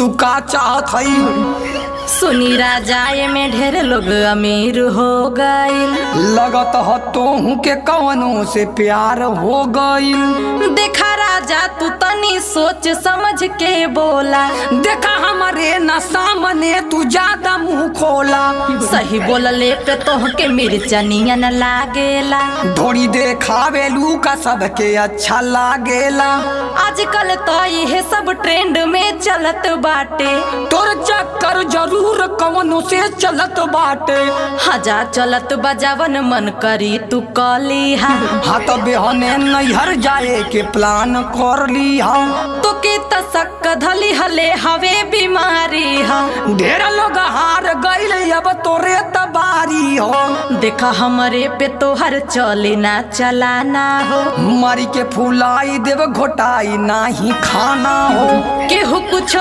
तू का चाहत हई? सुनी राजाए में ढेर लोग अमीर हो गईल। लगत ह तोहू के कवनों से प्यार हो गईल। देखा राजा तू तनी सोच समझ के बोला। देखा हमारे न सामने तू ज्यादा मुंह खोला। सही बोलले पे तोहके मिर्चनिया न लागेला। ढोरी देखावेलू का सबके अच्छा लागेला। आजकल तो यह सब ट्रेंड में चलत बाटे। तोर चक्कर जरूर कवनों से चलत बाटे। हजार चलत बजावन मन करी तू कली हा। हाँ तो बेहने नैहर जाए के प्लान कर ली हा। तो के तसक धली हले हवे बीमारी हा। ढेर लोग हार गईल अब तोरे तबारी हो। देखा हमरे पे तोहर चले ना चलाना हो। मारी के फुलाई देव घोटाई नाही खाना हो। केहू कुछ